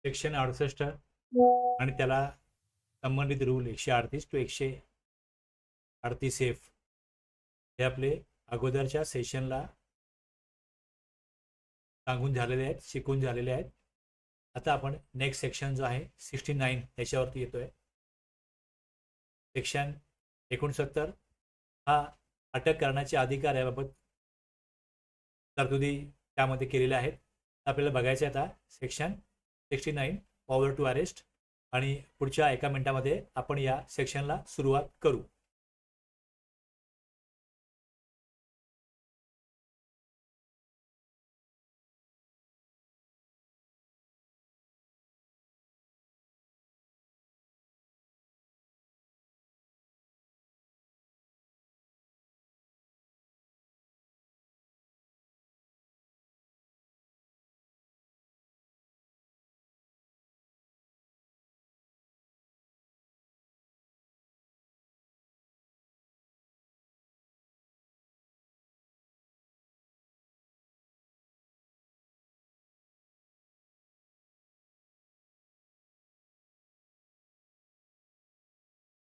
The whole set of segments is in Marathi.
सेक्शन 68 आणि त्याला संबंधित रूल 138 टू 138 एफ हे आपले अगोदरच्या सेशनला सांगून झालेले आहेत, शिकून झालेले आहेत. आता आपण नेक्स्ट सेक्शन जो आहे 69 त्याच्यावरती येतोय. सेक्शन 69 हा अटक करण्याचे अधिकार याबाबत तरतुदी त्यामध्ये केलेल्या आहेत. आपल्याला बघायचे आता सेक्शन 69 पॉवर टू अरेस्ट आणि पुढच्या एका मिनिटामध्ये आपण या सेक्शनला सुरुवात करू.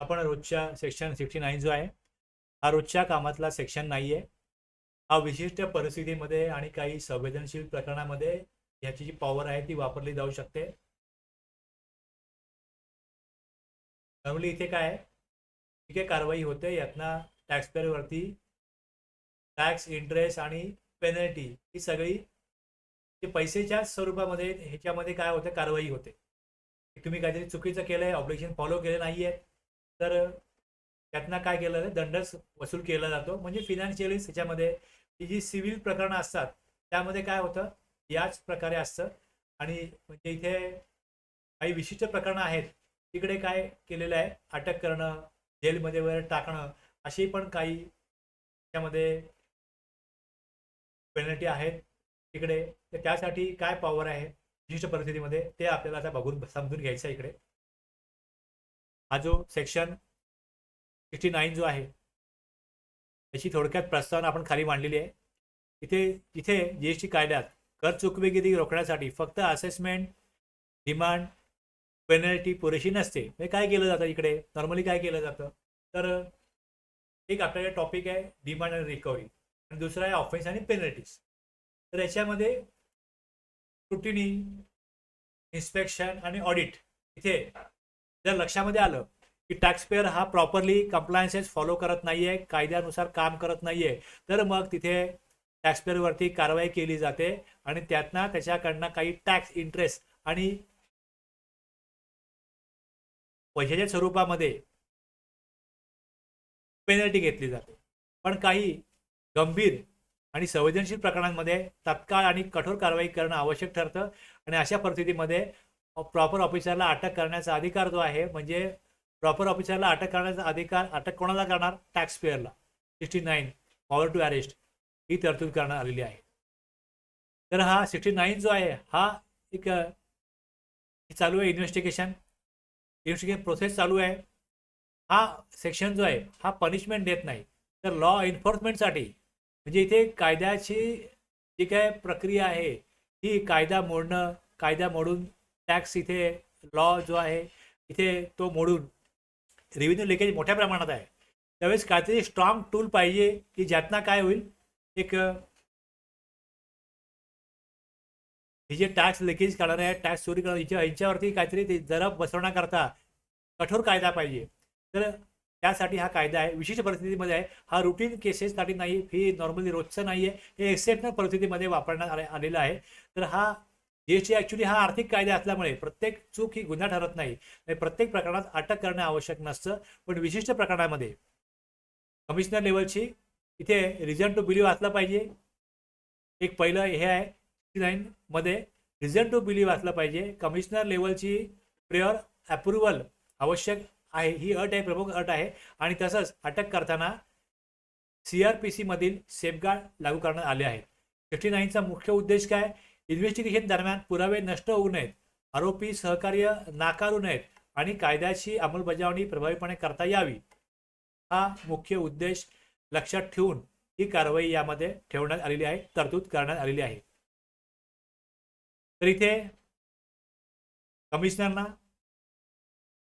आपण रोजच्या सेक्शन 69 जो आहे हा रोजच्या कामातला सेक्शन नाहीये. हा विशिष्ट परिस्थितीमध्ये आणि काही संवेदनशील प्रकरणामध्ये याची जी पॉवर आहे ती वापरली जाऊ शकते. नॉर्मली इथे काय आहे, ठीक आहे, कारवाई होते. यातना टॅक्सपेअर वरती टॅक्स, इंटरेस्ट आणि पेनल्टी ही सगळी पैसेच्या स्वरूपामध्ये ह्याच्यामध्ये काय होते, कारवाई होते. तुम्ही काहीतरी चुकीचं केलंय, ऑब्लिगेशन फॉलो केलं नाहीये तर त्यातनं काय केलं, दंड वसूल केला जातो. म्हणजे फिनान्शियली त्याच्यामध्ये ही जी सिव्हिल प्रकरणं असतात त्यामध्ये काय होतं, याच प्रकारे असतं. आणि म्हणजे इथे काही विशिष्ट प्रकरणं आहेत तिकडे काय केलेलं आहे, अटक करणं, जेलमध्ये वगैरे टाकणं, अशी पण काही त्यामध्ये पेनल्टी आहेत तिकडे. तर त्यासाठी काय पॉवर आहे विशिष्ट परिस्थितीमध्ये ते आपल्याला आता बघून समजून घ्यायचं आहे. इकडे हा जो सेक्शन 69 जो आहे त्याची थोडक्यात प्रस्तावना आपण खाली मांडलेली आहे. इथे जीएसटी कायद्यात कर चुकवेगिरी रोखण्यासाठी फक्त असेसमेंट, डिमांड, पेनल्टी पुरेशी नसते. म्हणजे काय केलं जातं इकडे, नॉर्मली काय केलं जातं तर एक आपल्याकडे टॉपिक आहे डिमांड आणि रिकव्हरी आणि दुसरा आहे ऑफेन्स आणि पेनल्टीज. तर याच्यामध्ये स्क्रुटिनी, इन्स्पेक्शन आणि ऑडिट इथे जर लक्षामध्ये आलं की टॅक्सपेअर हा प्रॉपरली कंप्लायन्सेस फॉलो करत नाहीये, कायद्यानुसार काम करत नाहीये, तर मग तिथे टॅक्सपेअरवरती कारवाई केली जाते आणि त्यातनं त्याच्याकडनं काही टॅक्स, इंटरेस्ट आणि पैशाच्या स्वरूपामध्ये पेनल्टी घेतली जाते. पण काही गंभीर आणि संवेदनशील प्रकरणांमध्ये तत्काळ आणि कठोर कारवाई करणं आवश्यक ठरतं. आणि अशा परिस्थितीमध्ये प्रॉपर ऑफिसरला अटक करण्याचा अधिकार जो आहे, म्हणजे प्रॉपर ऑफिसरला अटक करण्याचा अधिकार, अटक कोणाला करणार, टॅक्सपेअरला. 69 पॉवर टू अरेस्ट ही तरतूद करण्यात आलेली आहे. तर हा 69 जो आहे हा एक चालू आहे, इन्व्हेस्टिगेशन प्रोसेस चालू आहे. हा सेक्शन जो आहे हा पनिशमेंट देत नाही, तर लॉ एन्फोर्समेंटसाठी म्हणजे इथे कायद्याची जी काय प्रक्रिया आहे ही कायदा मोडणं, कायदा मोडून टॅक्स, इथे लॉ जो आहे इथे तो मोडून रेव्हेन्यू लिकेज मोठ्या प्रमाणात आहे. त्यावेळेस काहीतरी स्ट्रॉंग टूल पाहिजे की ज्यातनं काय होईल, एक हे जे टॅक्स लिकेज करणारे आहेत, टॅक्स चोरी करणारे, यांच्यावरती काहीतरी जरब बसवण्याकरता कठोर कायदा पाहिजे. तर त्यासाठी हा कायदा आहे, विशिष्ट परिस्थितीमध्ये आहे. हा रुटीन केसेससाठी नाही, ही नॉर्मली रोजचं नाही आहे, हे एक्सेप्शनल परिस्थितीमध्ये वापरण्यात आलेला आहे. तर हा जीएसटी ॲक्च्युली हा आर्थिक कायदा असल्यामुळे प्रत्येक चूक ही गुन्हा ठरत नाही, प्रत्येक प्रकरणात अटक करणे आवश्यक नसतं. पण विशिष्ट प्रकरणामध्ये कमिशनर लेवलची इथे रिझन टू बिलीव्ह असला पाहिजे. एक पहिलं हे आहे 69 मध्ये, रिझन टू बिलीव्ह असलं पाहिजे. कमिशनर लेवलची प्रेयर अप्रुव्हल आवश्यक आहे, ही अट आहे, प्रमुख अट आहे. आणि तसंच अटक करताना CRPC मधील सेफगार्ड लागू करण्यात आले आहेत. 69चा मुख्य उद्देश काय, इन्व्हेस्टिगेशन दरम्यान पुरावे नष्ट होऊ नयेत, आरोपी सहकार्य नाकारू नयेत आणि कायद्याची अंमलबजावणी प्रभावीपणे करता यावी, हा मुख्य उद्देश लक्षात ठेवून ही कारवाई यामध्ये ठेवण्यात आलेली आहे, तरतूद करण्यात आलेली आहे. तर इथे कमिशनरना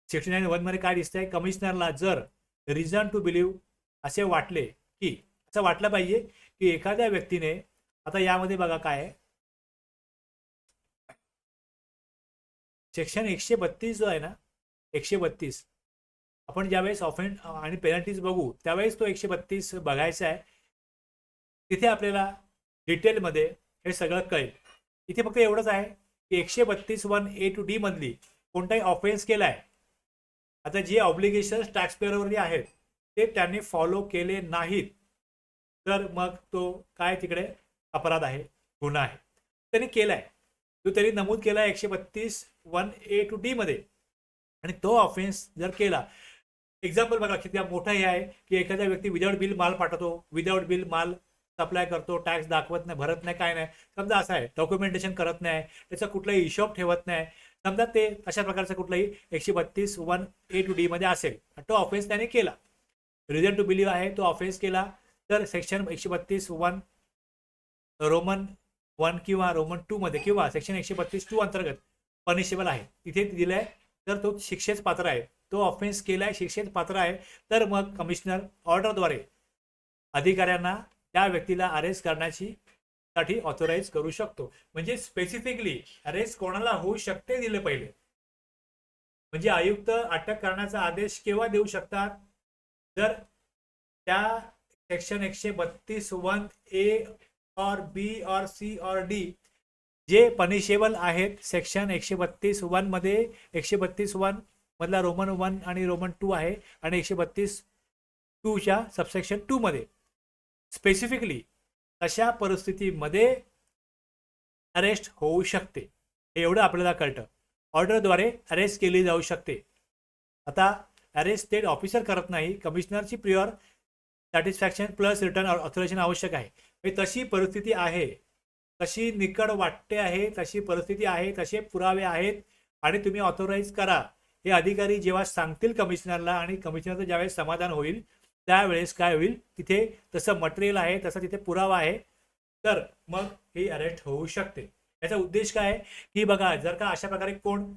69(1) मध्ये काय दिसतंय, कमिशनरला जर रिझन टू बिलीव्ह असे वाटले की, असं वाटलं पाहिजे की एखाद्या व्यक्तीने, आता यामध्ये बघा काय आहे, सेक्शन 132 जो आहे ना, 132 आपण ज्यावेळेस ऑफेंड आणि पेनल्टीज बघू त्यावेळेस तो 132 बघायचा आहे. तिथे आपल्याला डिटेलमध्ये हे सगळं कळेल. इथे फक्त एवढंच आहे की 132(1) to D मधली कोणताही ऑफेन्स केलाय, आता जे ऑब्लिगेशन्स टॅक्स पेअरवरती आहेत ते त्यांनी फॉलो केले नाहीत, तर मग तो काय तिकडे अपराध आहे, गुन्हा आहे. त्यांनी केलाय, तो त्यांनी नमूद केलाय 132(1) to D मध्ये, आणि तो ऑफेन्स जर केला, एक्झाम्पल बघा किती मोठा हे आहे की एखादा व्यक्ती विदाउट बिल माल पाठवतो, विदाउट बिल माल सप्लाय करतो, टॅक्स दाखवत नाही, भरत नाही, काय नाही, समजा असं आहे, डॉक्युमेंटेशन करत नाही, त्याचा कुठलाही हिशोब ठेवत नाही, समजा ते अशा प्रकारचं कुठलाही 132(1) to D मध्ये असेल, तो ऑफेन्स त्याने केला, रिझन टू बिलीव्ह आहे, तो ऑफेन्स केला, तर सेक्शन 132(1) रोमन 1 किंवा रोमन 2 मध्ये किंवा सेक्शन 132(2) अंतर्गत पनिशेबल आहे, तिथे दिलंय, तर तो शिक्षेस पात्र आहे. तो ऑफेन्स केलाय, शिक्षेस पात्र आहे, तर मग कमिशनर ऑर्डरद्वारे अधिकाऱ्यांना त्या व्यक्तीला अरेस्ट करण्याची साठी ऑथोराइज करू शकतो. म्हणजे स्पेसिफिकली अरेस्ट कोणाला होऊ शकते दिले पहिले, म्हणजे आयुक्त अटक करण्याचा आदेश केव्हा देऊ शकतात, जर त्या सेक्शन 132(1) और B और C और D जे पनिशेबल आहेत सेक्शन 132(1) मध्ये, 132(1) मधला रोमन 1 आणि रोमन 2 आहे, आणि 132(2) सबसेक्शन 2 मध्ये स्पेसिफिकली अशा परिस्थितीमध्ये अरेस्ट होऊ शकते, हे एवढं आपल्याला कळतं. ऑर्डरद्वारे अरेस्ट केली जाऊ शकते. आता अरेस्ट स्टेट ऑफिसर करत नाही, कमिशनरची प्रिअर सॅटिस्फॅक्शन प्लस रिटर्न ऑथोरायझेशन आवश्यक आहे. तशी परिस्थिती आहे, तशी निकड वाटते आहे, तशी परिस्थिती आहे, तसे पुरावे आहेत, आणि तुम्ही ऑथोराइज करा. हे अधिकारी जेव्हा सांगतील कमिशनरला, आणि कमिशनरचं ज्यावेळेस समाधान होईल त्यावेळेस काय होईल, तिथे तसं मटेरियल आहे, तसं तिथे पुरावा आहे, तर मग हे अरेस्ट होऊ शकते. याचा उद्देश काय आहे की बघा, जर का अशा प्रकारे कोण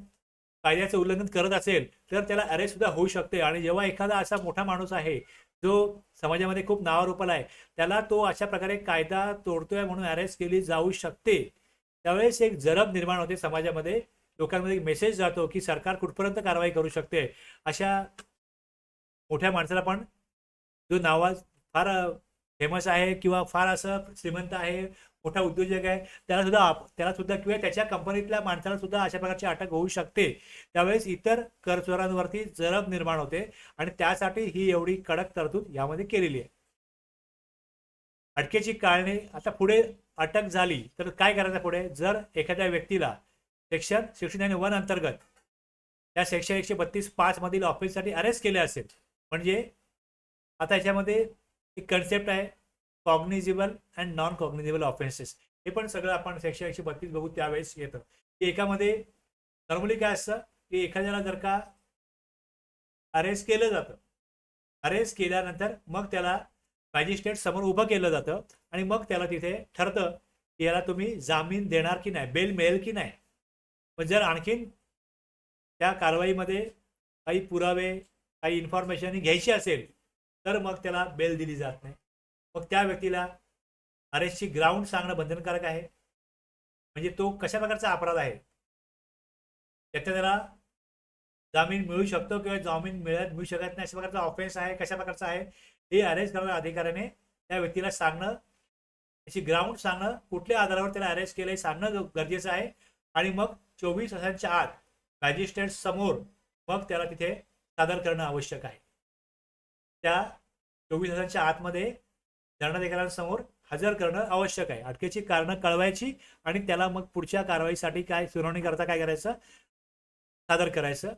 कायद्याचं उल्लंघन करत असेल तर त्याला अरेस्ट सुद्धा होऊ शकते. आणि जेव्हा एखादा असा मोठा माणूस आहे जो समाजामध्ये खूप नावारूपाला आहे, त्याला तो अशा प्रकारे कायदा तोडतोय म्हणून अरेस्ट केली जाऊ शकते, त्यावेळेस एक जरब निर्माण होते समाजामध्ये, लोकांमध्ये एक मेसेज जातो की सरकार कुठपर्यंत कारवाई करू शकते. अशा मोठ्या माणसाला पण, जो नावाज फार फेमस आहे किंवा फार असं श्रीमंत आहे, मोठा उद्योजक आहे, त्याला सुद्धा किंवा त्याच्या कंपनीतल्या माणसाला सुद्धा अशा प्रकारची अटक होऊ शकते. त्यावेळेस इतर करचोरांवरती जरब निर्माण होते, आणि त्यासाठी ही एवढी कडक तरतूद यामध्ये केलेली आहे. अटकेची कारणे, आता पुढे अटक झाली तर काय करायचं पुढे, जर एखाद्या व्यक्तीला सेक्शन 69(1) अंतर्गत त्या सेक्शन 132(5) मधील ऑफेन्ससाठी अरेस्ट केले असेल, म्हणजे आता याच्यामध्ये एक कन्सेप्ट आहे कॉग्निझेबल अँड नॉन कॉग्निझेबल ऑफेन्सेस, हे पण सगळं आपण सेक्शन 132 बघू त्यावेळेस येतं. की एकामध्ये नॉर्मली काय असतं की एखाद्याला जर का अरेस्ट केलं जातं, अरेस्ट केल्यानंतर मग त्याला मॅजिस्ट्रेट समोर उभं केलं जातं, आणि मग त्याला तिथे ठरतं की याला तुम्ही जामीन देणार की नाही, बेल मिळेल की नाही. पण जर आणखीन त्या कारवाईमध्ये काही पुरावे, काही इन्फॉर्मेशन घ्यायची असेल तर मग त्याला बेल दिली जात नाही. मग त्या व्यक्तीला अरेस्टची ग्राउंड सांगणं बंधनकारक आहे, म्हणजे तो कशा प्रकारचा अपराध आहे, त्याचा त्याला जामीन मिळू शकतो किंवा जामीन मिळू शकत नाही, अशा प्रकारचा ऑफेन्स आहे, कशा प्रकारचा आहे, हे अरेस्ट करणाऱ्या अधिकाऱ्याने त्या व्यक्तीला सांगणं, त्याची ग्राउंड सांगणं, कुठल्या आधारावर त्याला अरेस्ट केलं हे सांगणं गरजेचं आहे. आणि मग 24 तासांच्या आत मॅजिस्ट्रेट समोर मग त्याला तिथे सादर करणं आवश्यक आहे. त्या 24 तासांच्या आतमध्ये दंडाधिकाऱ्यांसमोर हजर करणं आवश्यक आहे. अटकेची कारणं कळवायची, आणि त्याला मग पुढच्या कारवाईसाठी काय सुनावणी करता काय करायचं, सादर करायचं.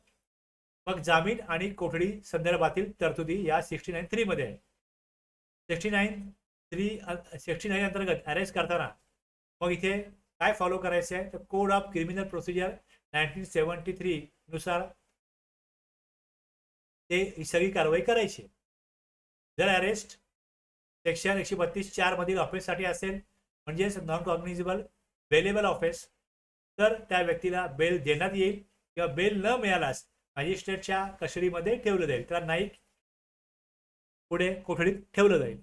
मग जामीन आणि कोठडी संदर्भातील तरतुदी या 69(3) मध्ये आहे. 69(3) अंतर्गत अरेस्ट करताना मग इथे काय फॉलो करायचं आहे, तर कोड ऑफ क्रिमिनल प्रोसिजर 1973 नुसार ते सगळी कारवाई करायची. जर अरेस्ट सेक्शन 132(4) मधील ऑफेन्ससाठी असेल, म्हणजेच नॉन कॉग्निझेबल बेलेबल ऑफेन्स, तर त्या व्यक्तीला बेल देण्यात येईल. किंवा बेल न मिळाल्यास मॅजिस्ट्रेटच्या कस्टडीमध्ये ठेवलं जाईल, त्याला न्यायिक पुढे कोठडीत ठेवलं जाईल.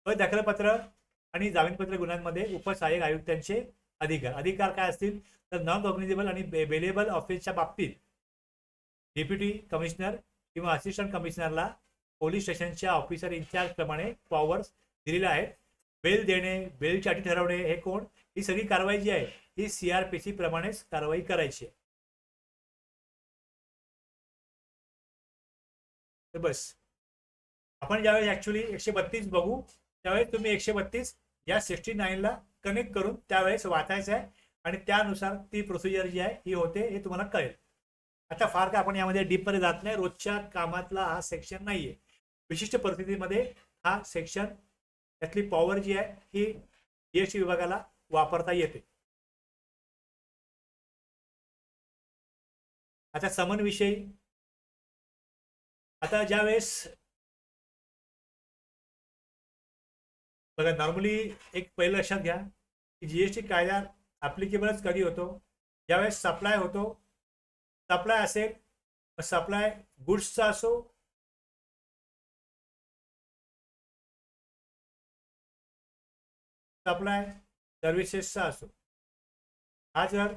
दाखलपत्र आणि जामीनपत्र गुन्ह्यांमध्ये उपसहाय्यक आयुक्तांचे अधिकार काय असतील तर नॉन कॉग्निजेबल आणि बेलेबल ऑफेन्सच्या बाबतीत डेप्युटी कमिशनर किंवा असिस्टंट कमिशनरला पोलीस स्टेशनच्या ऑफिसर इन्चार्ज प्रमाणे पॉवर्स दिलेले आहेत. बेल देणे, बेलची अटी ठरवणे, हे कोण, ही सगळी कारवाई जी आहे ही CRPC प्रमाणेच कारवाई करायची आहे. तर बस आपण ज्यावेळेस ऍक्च्युली 132 बघू त्यावेळेस तुम्ही 132 या 69ला कनेक्ट करून त्यावेळेस वाचायचं आहे आणि त्यानुसार ती प्रोसिजर जी आहे ही होते हे तुम्हाला कळेल. आता फार काय आपण यामध्ये डीपमध्ये जात नाही, रोजच्या कामातला हा सेक्शन नाहीये. विशिष्ट परिस्थितीमध्ये हा सेक्शन त्यातली पॉवर जी आहे ही GST विभागाला वापरता येते. आता समन विषयी, आता ज्यावेळेस बघा नॉर्मली एक पहिलं लक्षात घ्या की GST कायदा ऍप्लिकेबलच कधी होतो, ज्यावेळेस सप्लाय होतो. सप्लाय असेल, सप्लाय गुड्सचा असो सप्लाय सर्व्हिसेसचा असो. हा जर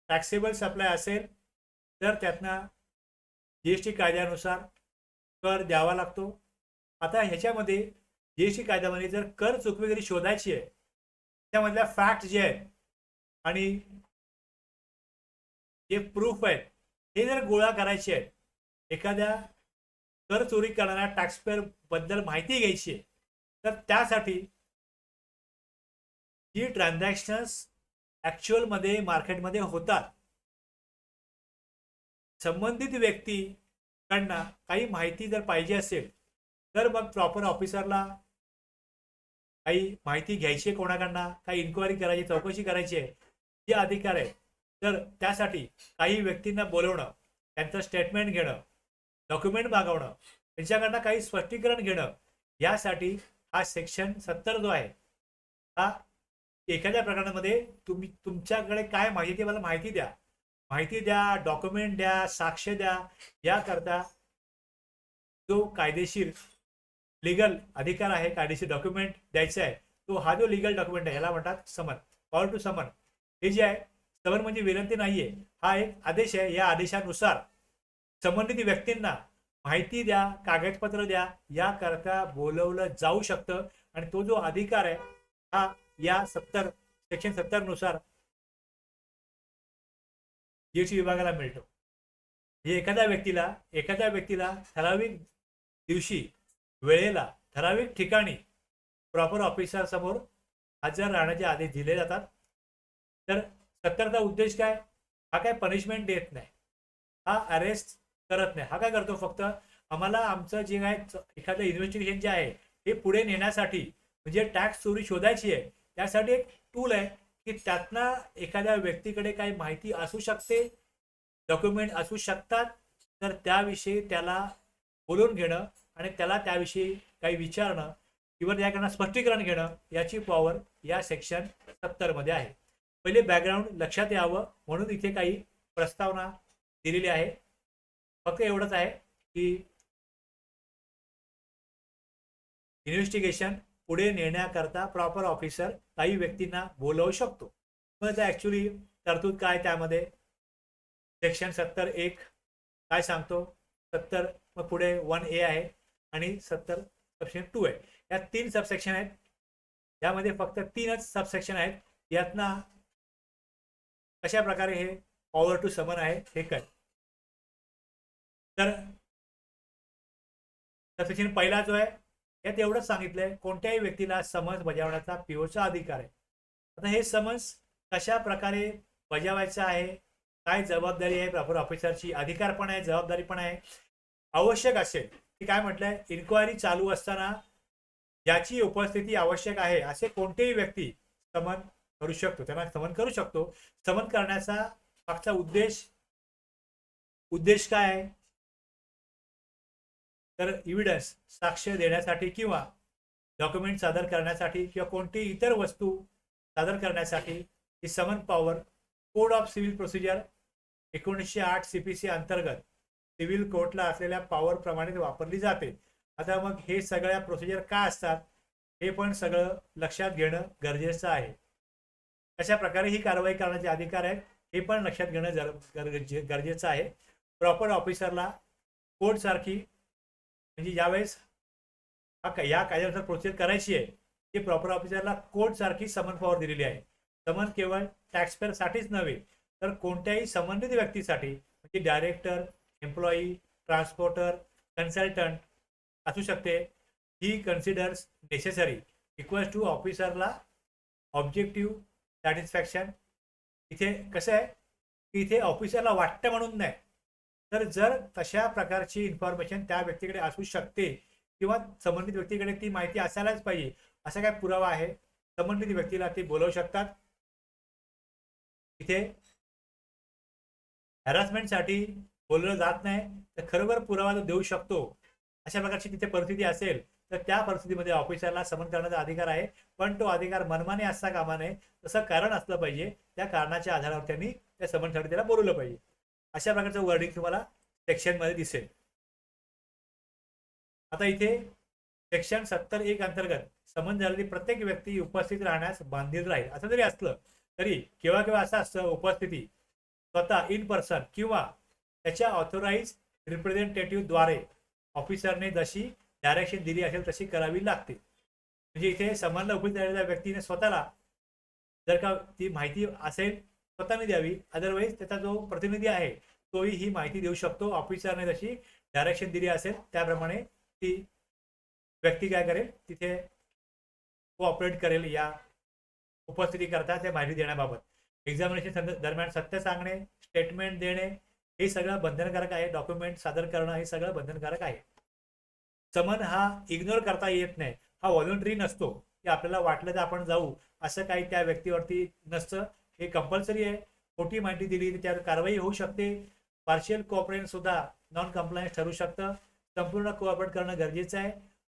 टॅक्सेबल सप्लाय असेल तर त्यातनं GST कायद्यानुसार कर द्यावा लागतो. आता ह्याच्यामध्ये GST कायद्यामध्ये जर कर चुकवेगिरी जरी शोधायची आहे, त्यामधल्या फॅक्ट जे आहेत आणि जे प्रूफ आहेत हे जर गोळा करायचे आहेत, एखाद्या कर चोरी करणाऱ्या टॅक्सपेअर बद्दल माहिती घ्यायची आहे, तर त्यासाठी जी ट्रान्झॅक्शन्स ऍक्च्युअलमध्ये मार्केटमध्ये होतात, संबंधित व्यक्तीकडनं काही माहिती जर पाहिजे असेल तर मग प्रॉपर ऑफिसरला काही माहिती घ्यायची आहे, कोणाकडनं काही इन्क्वायरी करायची, चौकशी करायची आहे, जे अधिकार आहे. तर त्यासाठी काही व्यक्तींना बोलवणं, त्यांचं स्टेटमेंट घेणं, डॉक्युमेंट मागवणं, त्यांच्याकडनं काही स्पष्टीकरण घेणं, यासाठी हा सेक्शन 70 जो आहे हा एखाद्या प्रकरणामध्ये तुमच्याकडे काय माहिती मला माहिती द्या, डॉक्युमेंट द्या, साक्ष द्या, याकरता जो कायदेशीर लीगल अधिकार आहे, कायदेशीर डॉक्युमेंट द्यायचा आहे, तो हा जो लीगल डॉक्युमेंट आहे ह्याला म्हणतात समन, पॉवर टू समन. हे जे आहे, समन म्हणजे विनंती नाहीये, हा एक आदेश आहे. या आदेशानुसार संबंधित व्यक्तींना माहिती द्या, कागदपत्र द्या, याकरता बोलवलं जाऊ शकतं. आणि तो जो अधिकार आहे हा या सेक्शन 70 नुसार GST विभागाला मिळतो. एखाद्या व्यक्तीला ठराविक दिवशी, वेळेला, ठराविक ठिकाणी प्रॉपर ऑफिसर समोर हजर राहण्याचे आदेश दिले जातात. तर 70चा उद्देश काय, हा काय पनिशमेंट देत नाही, हा अरेस्ट करत नाही. हा काय करतो, फक्त आम्हाला आमचं जे आहे एखादं इन्व्हेस्टिगेशन जे आहे हे पुढे नेण्यासाठी, म्हणजे टॅक्स चोरी शोधायची आहे त्यासाठी एक टूल आहे की त्यातनं एखाद्या व्यक्तीकडे काही माहिती असू शकते, डॉक्युमेंट असू शकतात, तर त्याविषयी त्याला बोलून घेणं आणि त्याला त्याविषयी काही विचारणं किंवा त्याकडनं स्पष्टीकरण घेणं, याची पॉवर या सेक्शन 70 मध्ये आहे. पहिले बॅकग्राऊंड लक्षात यावं म्हणून इथे काही प्रस्तावना दिलेली आहे. फक्त एवढंच आहे की इन्व्हेस्टिगेशन पुढे नेण्याकरता प्रॉपर ऑफिसर काही व्यक्तींना बोलवू शकतो. मग ऍक्च्युली तरतूद काय त्यामध्ये, सेक्शन 70(1) काय सांगतो, 70 मग पुढे 1A आहे आणि 70 सबसेक्शन 2 आहे. या 3 सबसेक्शन आहेत. यामध्ये फक्त 3च सबसेक्शन आहेत. यातना कशा प्रकारे हे पॉवर टू समन आहे हे काय. तर सबसेक्शन पहिला जो आहे यात एवढंच सांगितलंय, कोणत्याही व्यक्तीला समन्स बजावण्याचा POचा अधिकार आहे. आता हे समन्स कशा प्रकारे बजावायचं आहे, काय जबाबदारी आहे प्रॉपर ऑफिसरची, अधिकार पण आहे, जबाबदारी पण आहे. आवश्यक असेल की काय म्हटलंय, इन्क्वायरी चालू असताना ज्याची उपस्थिती आवश्यक आहे असे कोणतेही व्यक्ती समन करू शकतो, त्यांना समन करू शकतो. समन करण्याचा मागचा उद्देश काय आहे, तर एव्हिडन्स, साक्ष देण्यासाठी किंवा डॉक्युमेंट सादर करण्यासाठी किंवा कोणती इतर वस्तू सादर करण्यासाठी ही समन power code of civil procedure 1908 CPC अंतर्गत सिव्हिल कोर्टला असलेल्या पॉवर प्रमाणे वापरली जाते. आता मग हे सगळ्या प्रोसिजर काय असतात हे पण सगळं लक्षात घेणं गरजेचं आहे. कशा प्रकारे ही कारवाई करण्याचे अधिकार आहेत हे पण लक्षात घेणं गरजेचं आहे. प्रॉपर ऑफिसरला कोर्ट सारखी म्हणजे ज्यावेळेस या कायद्यानुसार प्रोसिजर करायची आहे ती प्रॉपर ऑफिसरला कोर्ट सारखी समन पॉवर दिलेली आहे. समन केवळ टॅक्सपेअर साठीच नव्हे तर कोणत्याही संबंधित व्यक्तीसाठी म्हणजे डायरेक्टर, एम्प्लॉई, ट्रान्सपोर्टर, कन्सल्टंट असू शकते. ही कन्सिडर्स नेसेसरी इक्वल्स टू ऑफिसरला ऑब्जेक्टिव्ह सॅटिस्फॅक्शन. इथे कसं आहे की इथे ऑफिसरला वाटतं म्हणून नाही, तर जर तशा प्रकारची इन्फॉर्मेशन त्या व्यक्तीकडे असू शकते किंवा संबंधित व्यक्तीकडे ती माहिती असायलाच पाहिजे असा काय पुरावा आहे, संबंधित व्यक्तीला ते बोलवू शकतात. इथे हॅरासमेंटसाठी बोलवलं जात नाही तर खरोखर पुरावा देऊ शकतो अशा प्रकारची तिथे परिस्थिती असेल तर त्या परिस्थितीमध्ये ऑफिसरला समन करण्याचा अधिकार आहे. पण तो अधिकार मनमानी असता कामा नये, तसं कारण असलं पाहिजे. त्या कारणाच्या आधारावर त्यांनी त्या समनसाठी त्याला बोलवलं पाहिजे. अशा प्रकारचं वर्डिंग तुम्हाला सेक्शनमध्ये दिसेल. आता इथे सेक्शन 70(1) अंतर्गत समन झालेली प्रत्येक व्यक्ती उपस्थित राहण्यास बांधील राहील. असं जरी असलं तरी केव्हा केव्हा असं असतं उपस्थिती स्वतः इन पर्सन किंवा त्याच्या ऑथोराइज रिप्रेझेंटेटिव्हद्वारे ऑफिसरने जशी डायरेक्शन दिली असेल तशी करावी लागते. म्हणजे इथे समनला उपस्थित राहिलेल्या व्यक्तीने स्वतःला जर का ती माहिती असेल स्वतःने द्यावी, अदरवाईज त्याचा जो प्रतिनिधी आहे तोही ही माहिती देऊ शकतो. ऑफिसरने जशी डायरेक्शन दिली असेल त्याप्रमाणे ती व्यक्ती काय करेल तिथे कोऑपरेट करेल या उपस्थिती करता त्या माहिती देण्याबाबत. एक्झामिनेशन दरम्यान सत्य सांगणे, स्टेटमेंट देणे हे सगळं बंधनकारक आहे. डॉक्युमेंट सादर करणं हे सगळं बंधनकारक आहे. समन हा इग्नोर करता येत नाही. हा व्हॉलंटरी नसतो की आपल्याला वाटलं तर आपण जाऊ असं काही त्या व्यक्तीवरती नसतं. हे कंपल्सरी आहे. खोटी माहिती दिली तर त्यावर कारवाई होऊ शकते. पार्शियल कोऑपरेशन सुद्धा नॉन कम्प्लायन्स ठरू शकतं. संपूर्ण कोऑपरेट करणं गरजेचं आहे.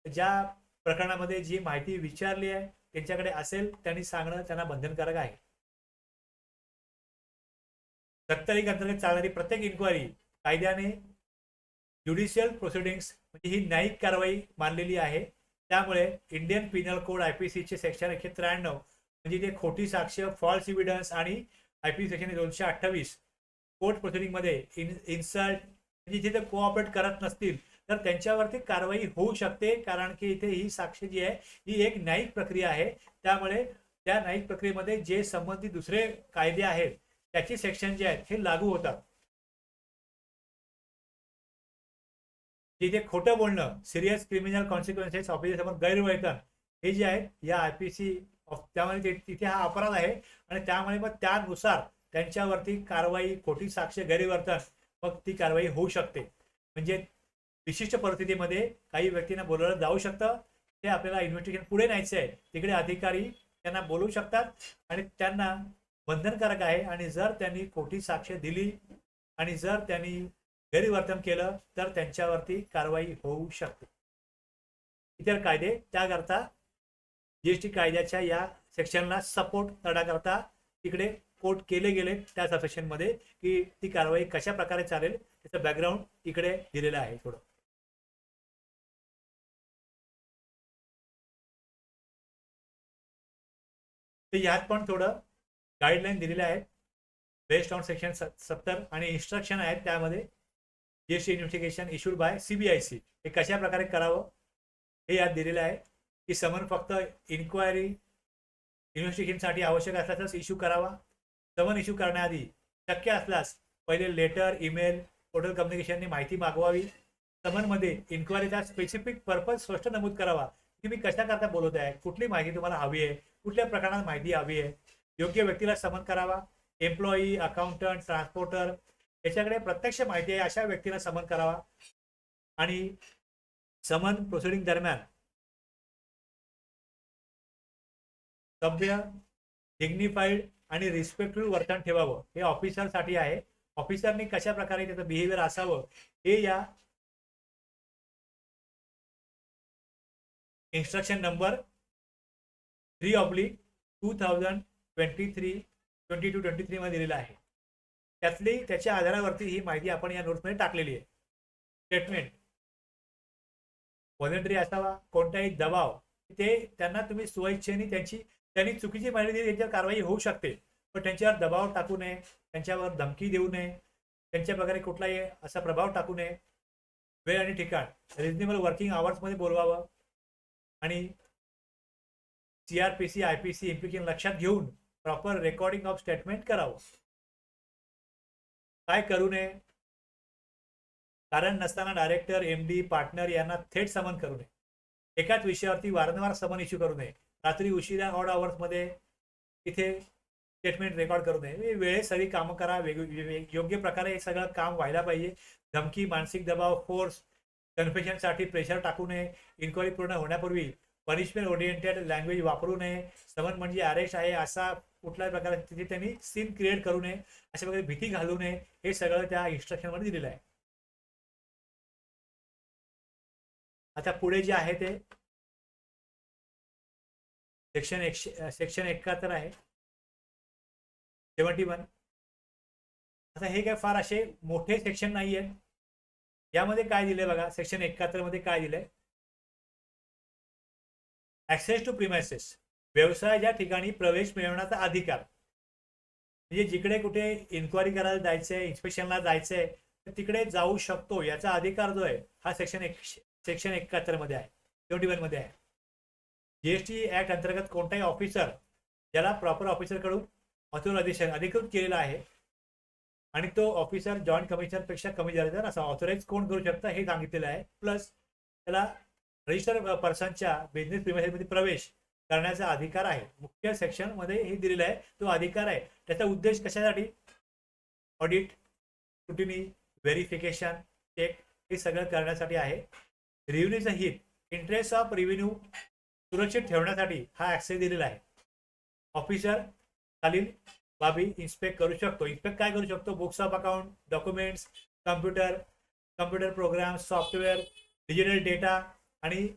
ज्या प्रकरणामध्ये जी माहिती विचारली आहे त्यांच्याकडे असेल त्यांनी सांगणं त्यांना बंधनकारक आहे. 70(1) अंतर्गत चालणारी प्रत्येक इन्क्वायरी कायद्याने ज्युडिशियल प्रोसिडिंग्स म्हणजे ही न्यायिक कारवाई मानलेली आहे. त्यामुळे इंडियन पिनल कोड IPCचे सेक्शन 193 म्हणजे ते खोटी साक्ष, फॉल्स इव्हिडन्स आणि IPC सेक्शन 228 कोर्ट प्रोसिडिंगमध्ये इन्सल्ट म्हणजे जिथे कोऑपरेट करत नसतील तर त्यांच्यावरती कारवाई होऊ शकते. कारण की इथे ही साक्ष जी आहे ही एक न्यायिक प्रक्रिया आहे. त्यामुळे त्या न्यायिक प्रक्रियेमध्ये जे संबंधित दुसरे कायदे आहेत त्याचे सेक्शन जे आहेत हे लागू होतात. जिथे खोटं बोलणं, सिरियस क्रिमिनल कॉन्सिक्वेन्सेस, ऑफिसरसमोर गैरवर्तन हे जे आहेत या IPC त्यामुळे तिथे हा अपराध आहे आणि त्यामुळे मग त्यानुसार त्यांच्यावरती कारवाई, खोटी साक्ष, गैरवर्तन मग ती कारवाई होऊ शकते. म्हणजे विशिष्ट परिस्थितीमध्ये काही व्यक्तींना बोलवलं जाऊ शकतं. ते आपल्याला इन्व्हेस्टिगेशन पुढे न्यायचं आहे तिकडे अधिकारी त्यांना बोलवू शकतात आणि त्यांना बंधनकारक आहे. आणि जर त्यांनी खोटी साक्ष दिली आणि जर त्यांनी गैरवर्तन केलं तर त्यांच्यावरती कारवाई होऊ शकते. इतर कायदे त्याकरता GST कायद्याच्या या सेक्शनला सपोर्ट करण्याकरता तिकडे कोट केले गेले त्या सेक्शनमध्ये की ती कारवाई कशा प्रकारे चालेल त्याचं बॅकग्राऊंड इकडे दिलेलं आहे. थोडं तर यात पण थोडं गाईडलाईन दिलेल्या आहेत बेस्ड ऑन सेक्शन 70 आणि इन्स्ट्रक्शन आहेत त्यामध्ये. GST investigation issued by CBIC हे कशा प्रकारे करावं हे यात दिलेलं आहे की समन फक्त इन्क्वायरी इन्व्हेस्टिगेशनसाठी आवश्यक असल्यासच इश्यू करावा. समन इश्यू करण्याआधी शक्य असल्यास पहिले लेटर, ईमेल, पोर्टल कम्युनिकेशनने माहिती मागवावी. समनमध्ये इन्क्वायरीचा स्पेसिफिक पर्पज स्पष्ट नमूद करावा. तुम्ही कशा करता बोलत आहे, कुठली माहिती तुम्हाला हवी आहे, कुठल्या प्रकरणात माहिती हवी आहे. योग्य व्यक्तीला समन करावा. एम्प्लॉई, अकाउंटंट, ट्रान्सपोर्टर याच्याकडे प्रत्यक्ष माहिती आहे अशा व्यक्तीला समन करावा. आणि समन प्रोसिडिंग दरम्यान सभ्य, डिग्निफाईड आणि रिस्पेक्टफुल वर्तन ठेवावं. हे ऑफिसरसाठी आहे. ऑफिसरने कशा प्रकारे त्याचं बिहेवियर असावं हे या इन्स्ट्रक्शन नंबर 3/2023 22-23 मध्ये दिलेला आहे. त्याच्या आधारावरती ही माहिती आपण या नोट्समध्ये टाकलेली आहे. स्टेटमेंट व्हॉलंटरी असावा, कोणताही दबाव ते त्यांना तुम्ही स्वइच्छेने त्यांनी चुकीची माहिती दिली त्यांच्यावर कारवाई होऊ शकते, पण त्यांच्यावर दबाव टाकू नये, त्यांच्यावर धमकी देऊ नये, त्यांच्या वगैरे कुठलाही असा प्रभाव टाकू नये. वेळ आणि ठिकाण रिजनेबल वर्किंग आवर्समध्ये बोलवावं आणि CRPC IPC इम्प्लिकेशन लक्षात घेऊन प्रॉपर रेकॉर्डिंग ऑफ स्टेटमेंट करावं. काय करू नये, कारण नसताना डायरेक्टर, MD, पार्टनर यांना थेट समन करू नये. एकाच विषयावरती वारंवार समन इश्यू करू नये. रात्री उशिरा ऑड आवर्समध्ये इथे स्टेटमेंट रेकॉर्ड करू नये. वेळेत सगळी कामं करा, योग्य प्रकारे हे सगळं काम व्हायला पाहिजे. धमकी, मानसिक दबाव, फोर्स, कन्फ्युजनसाठी प्रेशर टाकू नये. इन्क्वायरी पूर्ण होण्यापूर्वी पनिशमेंट ओरिएंटेड लँग्वेज वापरू नये. समन म्हणजे अरेस्ट आहे असा कुठल्याही प्रकारे तिथे त्यांनी सीन क्रिएट करू नये, अशा प्रकारे भीती घालू नये. हे सगळं त्या इन्स्ट्रक्शनमध्ये दिलेलं आहे. आता पुढे जे आहे ते सेक्शन 71 आहे, 71. आता हे काय फार असे मोठे सेक्शन नाही आहेत. यामध्ये काय दिलंय बघा, सेक्शन 71 मध्ये काय दिलंय, ऍक्सेस टू प्रिमायसेस, व्यवसायाच्या ठिकाणी प्रवेश मिळवण्याचा अधिकार. म्हणजे जिकडे कुठे इन्क्वायरी करायला जायचंय, इन्स्पेक्शनला जायचंय, तर तिकडे जाऊ शकतो याचा अधिकार जो आहे हा सेक्शन 71 मध्ये आहे, 71 मध्ये आहे. GST ऍक्ट अंतर्गत कोणताही ऑफिसर ज्याला प्रॉपर ऑफिसर कडून ऑथोरायझेशन अधिकृत केलेलं आहे आणि तो ऑफिसर जॉईंट कमिशनर पेक्षा कमी दर्जाचा असा ऑथोराइज कोण करू शकतं हे सांगितलेलं आहे. प्लस त्याला रजिस्टर पर्सनच्या बिझनेस प्रिमायसेसमध्ये प्रवेश करण्याचा अधिकार आहे. मुख्य सेक्शन मध्ये हे दिलेलं आहे, तो अधिकार आहे. त्याचा उद्देश कशासाठी, ऑडिट, स्क्रुटिनी, व्हेरिफिकेशन, चेक हे सगळं करण्यासाठी आहे. रेव्हेन्यूचं हित, इंटरेस्ट ऑफ रेव्हेन्यू सुरक्षित ठेवण्यासाठी हा ऍक्सेस दिलेला आहे. ऑफिसर खालील बाबी इन्स्पेक्ट करू शकतो. इन्स्पेक्ट काय करू शकतो, books of account, documents, computer program, software, digital data आणि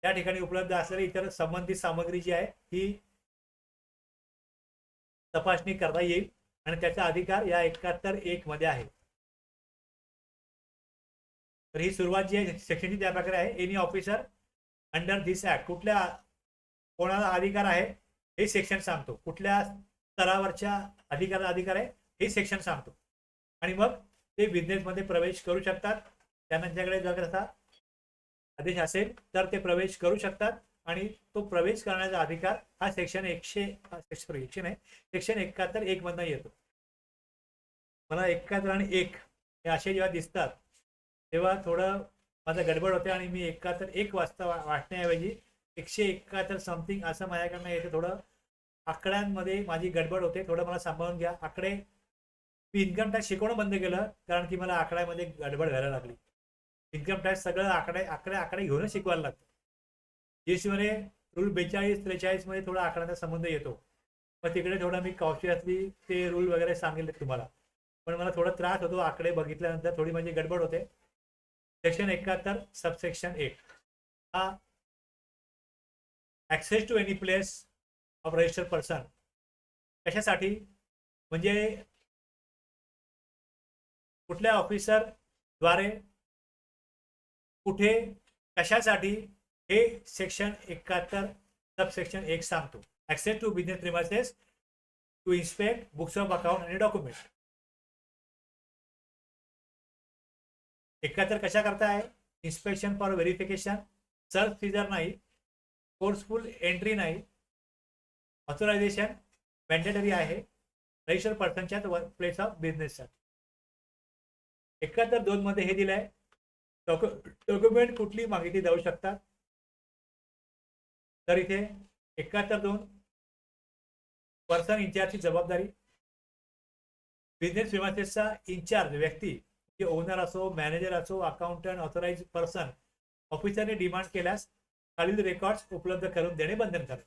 त्या ठिकाणी उपलब्ध असलेली इतर संबंधित सामग्री जी आहे ही तपासणी करता येईल आणि त्याचा अधिकार या 71(1) मध्ये आहे. तर ही सुरुवात जी आहे सेक्शनची त्या प्रकारे आहे. एनी ऑफिसर अंडर दिस ऍक्ट, कोणाला अधिकार आहे हे सेक्शन सांगतो, कुठल्या स्तरावरच्या अधिकार आहे हे सेक्शन सांगतो. आणि मग ते बिझनेसमध्ये प्रवेश करू शकतात. त्यांच्याकडे जर असा आदेश असेल तर ते प्रवेश करू शकतात आणि तो प्रवेश करण्याचा अधिकार हा सेक्शन 71(1) मधून येतो. मला 71 आणि 1 हे असे जेव्हा दिसतात तेव्हा थोडं माझं गडबड होते आणि मी 71(1) वाजता वाटण्याऐवजी 171 समथिंग असं माझ्याकडनं येते. थोडं आकड्यांमध्ये माझी गडबड होते, थोडं मला सांभाळून घ्या. आकडे मी इन्कम टॅक्स शिकवणं बंद केलं कारण की मला आकड्यामध्ये गडबड व्हायला लागली. इन्कम टॅक्स सगळं आकडे घेऊनच शिकवायला लागतं. GST मध्ये रूल 42-43 मध्ये थोडा आकड्यांचा संबंध येतो, मग तिकडे थोडा मी कॉन्शियसली ते रूल वगैरे सांगितले तुम्हाला, पण मला थोडा त्रास होतो आकडे बघितल्यानंतर, थोडी माझी गडबड होते. सेक्शन 71 सबसेक्शन 8 हा access to any place of registered person कशासाठी, म्हणजे कुठल्या ऑफिसर द्वारे कुठे कशासाठी हे सेक्शन 71 सबसेक्शन 1 सांगतो. Access to business premises to inspect books of account आणि डॉक्युमेंट. 71 कशा करता आहे, inspection for verification, search seizure नाही, फोर्सफुल एंट्री नाही, ऑथोरायझेशन मॅन्डेटरी आहे रजिस्टर पर्सनच्या प्लेस ऑफ बिझनेसचा. 71(2) मध्ये हे दिलंय, डॉक्युमेंट कुठली मागितली जाऊ शकतात. तर इथे 71(2) पर्सन इन्चार्जची जबाबदारी, बिझनेस प्रिमायसेसचा इन्चार्ज व्यक्ती जे ओनर असो, मॅनेजर असो, अकाउंटंट, ऑथोराइज पर्सन ऑफिसरने डिमांड केल्यास खालील रेकॉर्ड्स उपलब्ध करून देणे बंधनकारक.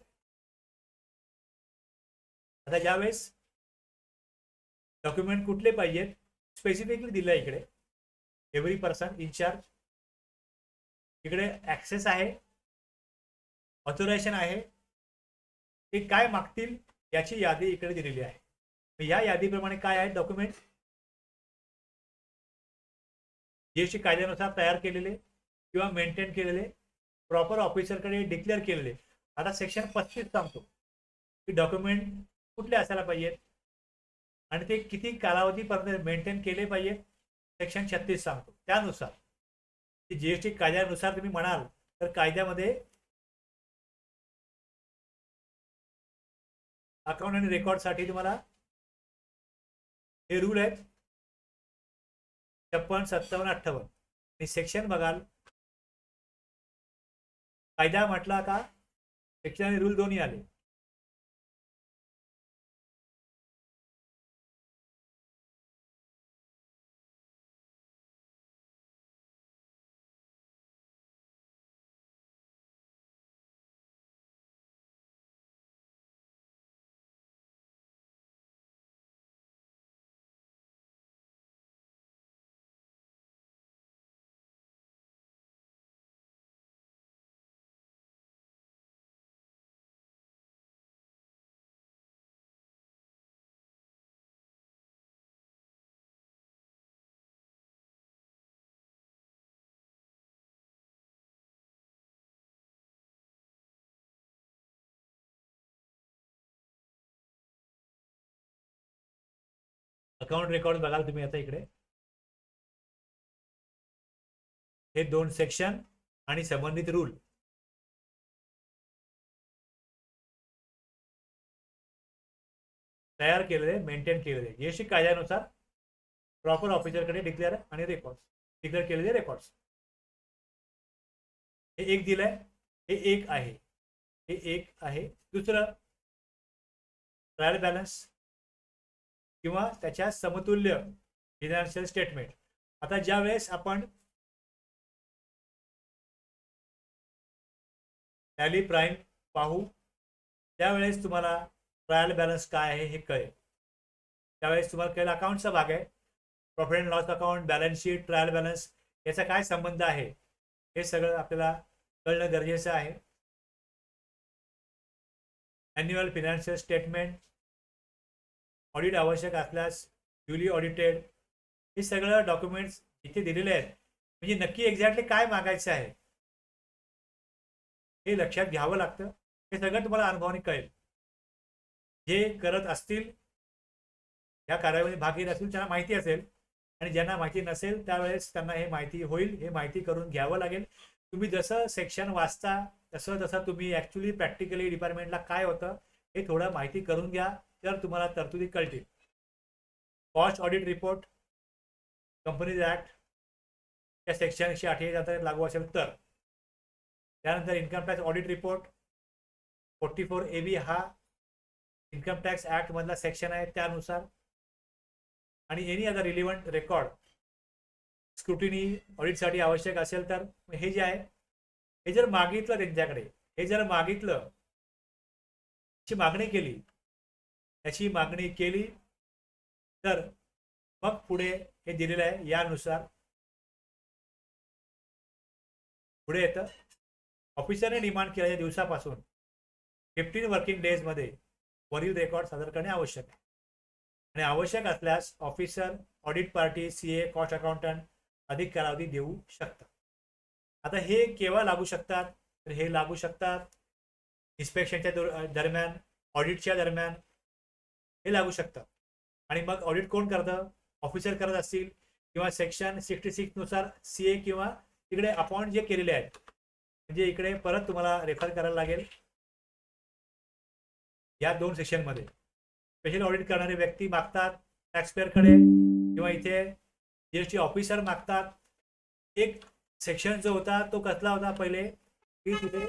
आता ज्यावेळेस डॉक्युमेंट कुठले पाहिजेत स्पेसिफिकली दिलं इकडे, एव्हरी पर्सन इन्चार्ज, इकडे ऍक्सेस आहे, ऑथोरायझेशन आहे, ते काय मागतील याची यादी इकडे दिलेली आहे. या यादीप्रमाणे काय आहेत डॉक्युमेंट जीएसटी कायद्यानुसार तयार केलेले किंवा मेंटेन केलेले, प्रॉपर ऑफिसरकडे डिक्लेअर केलेले. आता सेक्शन 35 सांगतो की डॉक्युमेंट कुठले असायला पाहिजेत आणि ते किती कालावधीपर्यंत मेंटेन केले पाहिजेत. सेक्शन 36 सांगतो. त्यानुसार जीएसटी कायद्यानुसार तुम्ही म्हणाल तर कायद्यामध्ये अकाउंट आणि रेकॉर्डसाठी तुम्हाला हे रूल आहेत 56, 57, 58 आणि सेक्शन बघाल. कायदा म्हटला का सेक्शन आणि रूल दोन्ही आले. अकाउंट रेकॉर्ड बघाल तुम्ही आता इकडे हे 2 सेक्शन आणि संबंधित रूल तयार केलेले, मेंटेन केलेले जीएसटी कायद्यानुसार प्रॉपर ऑफिसरकडे डिक्लेअर आणि रेकॉर्ड डिक्लेअर केलेले रेकॉर्ड्स. हे एक दिलंय, हे एक आहे, हे एक आहे. दुसरं ट्रायल बॅलन्स किंवा त्याच्या समतुल्य फिनान्शियल स्टेटमेंट. आता ज्या वेळेस आपण टॅली प्राईम पाहू त्यावेळेस तुम्हाला ट्रायल बॅलन्स काय आहे हे कळेल. त्यावेळेस तुम्हाला कळेल अकाउंटचा भाग आहे, profit and loss account, balance sheet, trial balance याचा काय संबंध आहे हे सगळं आपल्याला कळणं गरजेचं आहे. ॲन्युअल फिनान्शियल स्टेटमेंट, ऑडिट आवश्यक असल्यास ड्युली ऑडिटेड, हे सगळं डॉक्युमेंट्स इथे दिलेले आहेत. म्हणजे नक्की एक्झॅक्टली काय मागायचं आहे हे लक्षात घ्यावं लागतं. हे सगळं तुम्हाला अनुभवाने कळेल. जे करत असतील या कार्यामध्ये भाग घेत असतील त्यांना माहिती असेल आणि ज्यांना माहिती नसेल त्यावेळेस त्यांना हे माहिती होईल. हे माहिती करून घ्यावं लागेल. तुम्ही जसं सेक्शन वाचता तसं तसं तुम्ही ॲक्च्युली प्रॅक्टिकली डिपार्टमेंटला काय होतं हे थोडं माहिती करून घ्या, तर तुम्हाला तरतुदी कळतील. Cost audit report companies act या सेक्शन 148 लागू असेल तर. त्यानंतर income tax audit report 44 AB हा इन्कम टॅक्स ऍक्ट मधला सेक्शन आहे त्यानुसार. आणि any other relevant record scrutiny ऑडिटसाठी आवश्यक असेल तर हे जे आहे हे जर मागितलं त्यांच्याकडे, हे जर मागितलं याची मागणी केली, याची मागणी केली तर मग पुढे हे दिलेलं आहे यानुसार पुढे येतं. ऑफिसरने डिमांड केलेल्या दिवसापासून 15 वर्किंग डेजमध्ये वरील रेकॉर्ड सादर करणे आवश्यक आहे. आणि आवश्यक असल्यास officer, audit party, CA, cost accountant अधिक कालावधी देऊ शकतात. आता हे केव्हा लागू शकतात तर हे लागू शकतात इन्स्पेक्शनच्या दरम्यान, ऑडिटच्या दरम्यान हे लागू शकतात. आणि मग ऑडिट कोण करतं, ऑफिसर करत असतील किंवा सेक्शन 66 नुसार सीए किंवा तिकडे अपॉइंट जे केलेले आहेत. म्हणजे इकडे परत तुम्हाला रेफर करायला लागेल या 2 सेक्शनमध्ये. स्पेशल ऑडिट करणारे व्यक्ती मागतात टॅक्सपेअरकडे किंवा इथे जीएसटी ऑफिसर मागतात. एक सेक्शन जो होता तो कसला होता पहिले की तिथे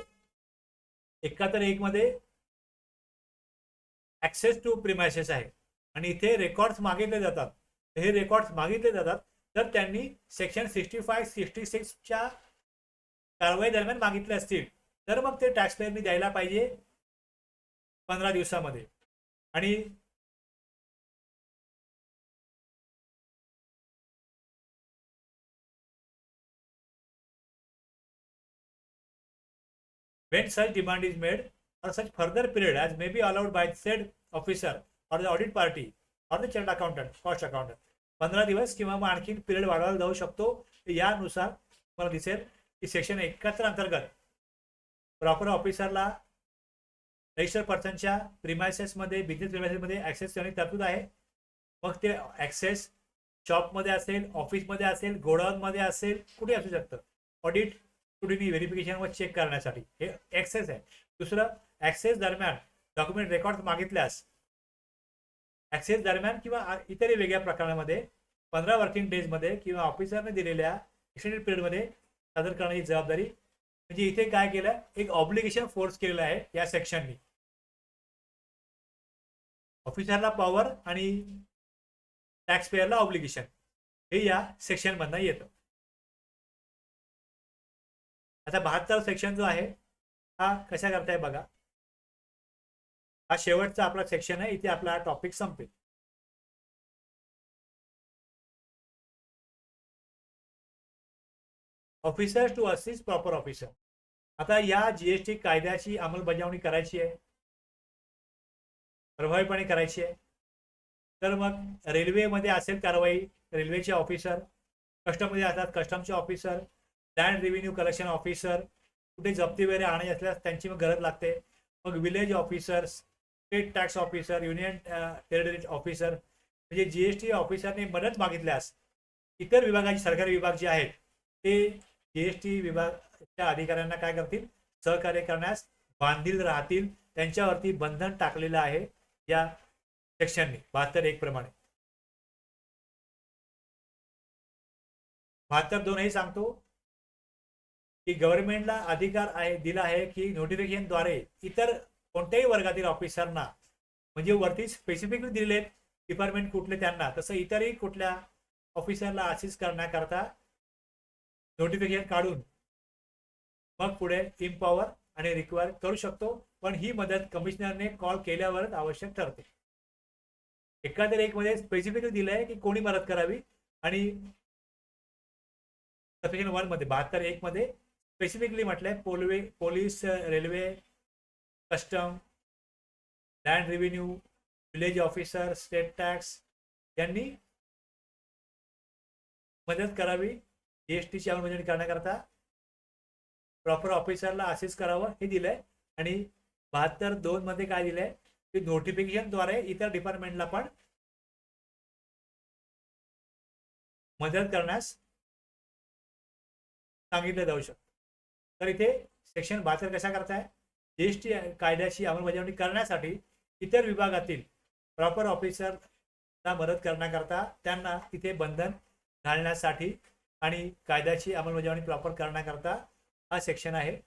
71(1) मध्ये ऍक्सेस टू प्रिमायसेस आहे आणि इथे रेकॉर्ड्स मागितले जातात. हे रेकॉर्ड्स मागितले जातात तर त्यांनी सेक्शन 65, 66च्या कारवाई दरम्यान मागितले असतील तर मग ते टॅक्सपेअरनी द्यायला पाहिजे 15 दिवसामध्ये. आणि when such demand is made for such further period as may be allowed by said officer or the audit party or the chart accountant cost accountant 15 दिवस किंवा मग आणखी पिरियड वाढवायला जाऊ शकतो. यानुसार मला दिसेल की सेक्शन 71 अंतर्गत प्रॉपर ऑफिसरला रजिस्टर पर्सनच्या प्रिमायसेसमध्ये बिझनेस प्रिमायसेसमध्ये ॲक्सेस करण्याची तरतूद आहे. मग ते ॲक्सेस शॉपमध्ये असेल, ऑफिसमध्ये असेल, गोडाऊनमध्ये असेल, कुठे असू शकतं. ऑडिट स्क्रुटिनी व्हेरिफिकेशन व चेक करण्यासाठी हे ॲक्सेस आहे. दुसरं, ॲक्सेस दरम्यान डॉक्युमेंट रेकॉर्ड मागितल्यास ॲक्सेस दरम्यान किंवा इतरही वेगळ्या प्रकरणामध्ये 15 वर्किंग डेजमध्ये किंवा ऑफिसरने दिलेल्या एक्सटेंडेड पिरियडमध्ये सादर करण्याची जबाबदारी. म्हणजे इथे काय केलं, एक ऑब्लिगेशन फोर्स केलेलं आहे या सेक्शननी. ऑफिसरला पॉवर आणि टॅक्स पेअरला ऑब्लिगेशन हे या सेक्शन मधनं येतं. आता 72 सेक्शन जो आहे हा कशा करताय बघा. हा शेवटचा आपला सेक्शन आहे. इथे आपला टॉपिक संपेल. Officers to assist proper officer. आता या जीएसटी कायद्याची अंमलबजावणी करायची आहे, प्रभावीपणे करायची आहे. तर मग रेल्वेमध्ये असेल कारवाई, रेल्वेचे ऑफिसर, कस्टममध्ये असतात कस्टमचे officer, land revenue collection officer, कुठे जप्ती वगैरे आणायची असल्यास त्यांची मग गरज लागते. मग village officers, state tax officer, union territory officer. म्हणजे जीएसटी ऑफिसरने मदत मागितल्यास इतर विभागाचे सरकारी विभाग जे आहेत ते जीएसटी विभागाच्या अधिकाऱ्यांना काय करतील, सहकार्य करण्यास बांधील राहतील. त्यांच्यावरती बंधन टाकलेलं आहे या सेक्शननी 72(1) प्रमाणे. 72(2) हे सांगतो की गव्हर्नमेंटला अधिकार आहे दिला आहे की नोटिफिकेशनद्वारे इतर कोणत्याही वर्गातील ऑफिसरना, म्हणजे वरती स्पेसिफिकली दिलेले डिपार्टमेंट कुठले त्यांना, तसं इतरही कुठल्या ऑफिसरला असिस्ट करण्याकरता नोटिफिकेशन काढून मग पुढे इम्पॉवर आणि रिक्वायर करू शकतो. पण ही मदत कमिशनरने कॉल केल्यावरच आवश्यक ठरते. 71(1) मध्ये स्पेसिफिकली दिलंय की कोणी मदत करावी आणि सेक्शन 1 मध्ये 72(1) मध्ये स्पेसिफिकली म्हटलंय police, railway, custom, land revenue, village officer, state tax यांनी मदत करावी जीएसटीची अंमलबजावणी करण्याकरता. प्रॉपर ऑफिसरला असिस्ट करावं हे दिलंय. आणि 72(2) मध्ये काय दिलंय की नोटिफिकेशनद्वारे इतर डिपार्टमेंटला पण मदत करण्यास सांगितलं जाऊ शकतं. तर इथे सेक्शन 72 कशा करताय, जीएसटी कायद्याची अंमलबजावणी करण्यासाठी इतर विभागातील प्रॉपर ऑफिसरला मदत करण्याकरता त्यांना तिथे बंधन घालण्यासाठी आणि कायद्याची अंमलबजावणी प्रॉपर करण्याकरता हा सेक्शन आहे.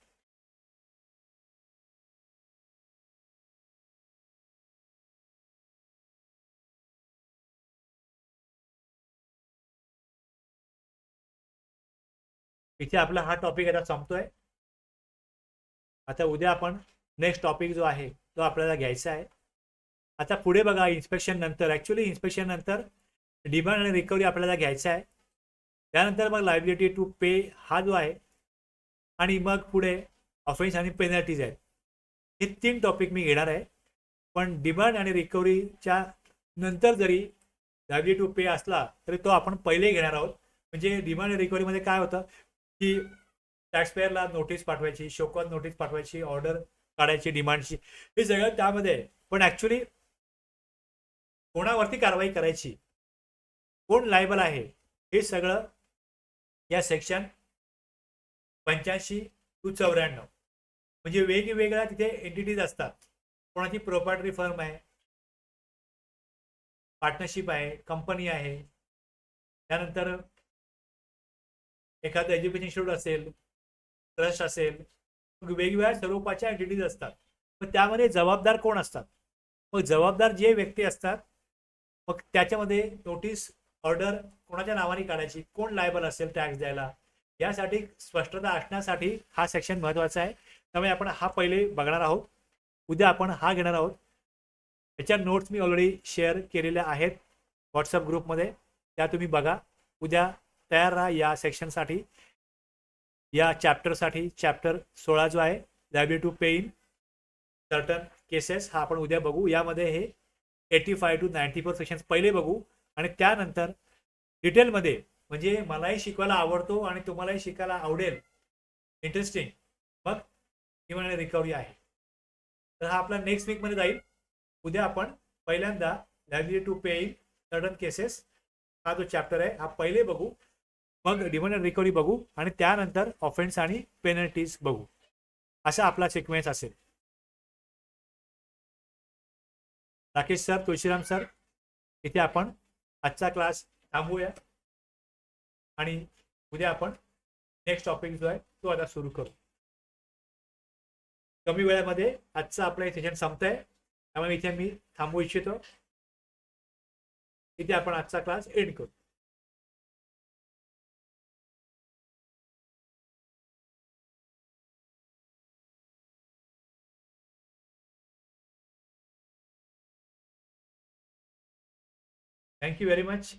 इथे आपला हा टॉपिक आता संपतोय. आता उद्या आपण नेक्स्ट टॉपिक जो आहे तो आपल्याला घ्यायचा आहे. आता पुढे बघा, इन्स्पेक्शन नंतर, ॲक्च्युली इन्स्पेक्शन नंतर डिमांड आणि रिकव्हरी आपल्याला घ्यायचा आहे. त्यानंतर मग लायबिलिटी टू पे हा जो आहे आणि मग पुढे ऑफेन्स आणि पेनल्टीज आहेत. हे 3 टॉपिक मी घेणार आहे. पण डिमांड आणि रिकव्हरीच्या नंतर जरी लायबिलिटी टू पे असला तरी तो आपण पहिले घेणार आहोत. म्हणजे डिमांड आणि रिकव्हरीमध्ये काय होतं की टॅक्सपेअरला नोटीस पाठवायची, शोकॉज नोटीस पाठवायची, ऑर्डर काढायची डिमांडची, हे सगळं त्यामध्ये आहे. पण ॲक्च्युली कोणावरती कारवाई करायची, कोण लायबल आहे, हे सगळं या सेक्शन 85 to 94 म्हणजे वेगवेगळ्या तिथे एंटिटीज असतात. कोणाची प्रोप्रायटरी फर्म आहे, पार्टनरशिप आहे, कंपनी आहे, त्यानंतर एखादं एज्युकेशन इन्स्टिट्यूट असेल, ट्रस्ट असेल, मग वेगवेगळ्या स्वरूपाच्या एंटिटीज असतात. मग त्यामध्ये जबाबदार कोण असतात, मग जबाबदार जे व्यक्ती असतात मग त्याच्यामध्ये नोटीस ऑर्डर कोणाच्या नावाने काढायची, कोण लायबल असेल टॅक्स द्यायला, यासाठी स्पष्टता असण्यासाठी हा सेक्शन महत्त्वाचा आहे. त्यामुळे आपण हा पहिले बघणार आहोत. उद्या आपण हा घेणार आहोत. याच्या नोट्स मी ऑलरेडी शेअर केलेल्या आहेत व्हॉट्सअप ग्रुपमध्ये, त्या तुम्ही बघा. उद्या तयार राहा या सेक्शनसाठी, या चॅप्टरसाठी. चॅप्टर 16 जो आहे liability to pay in certain cases हा आपण उद्या बघू. यामध्ये हे 85 to 94 सेशन्स पहिले बघू आणि त्यानंतर डिटेलमध्ये, म्हणजे मलाही शिकवायला आवडतो आणि तुम्हालाही शिकायला आवडेल, इंटरेस्टिंग, मग डिमांड रिकव्हरी आहे. तर हा आपला नेक्स्ट वीकमध्ये जाईल. उद्या आपण पहिल्यांदा liability to pay in certain cases हा जो चॅप्टर आहे हा पहिले बघू, मग डिमांड रिकव्हरी बघू आणि त्यानंतर ऑफेन्स आणि पेनल्टीज बघू. असा आपला सिक्वेन्स असेल. राकेश सर, तुळशीराम सर, इथे आपण आजचा क्लास थांबवूया आणि उद्या आपण नेक्स्ट टॉपिक जो आहे तो आता सुरू करू. कमी वेळामध्ये आजचं आपलं हे सेशन संपत आहे, त्यामुळे इथे मी थांबवू इच्छितो. इथे आपण आजचा क्लास एंड करू. Thank you very much.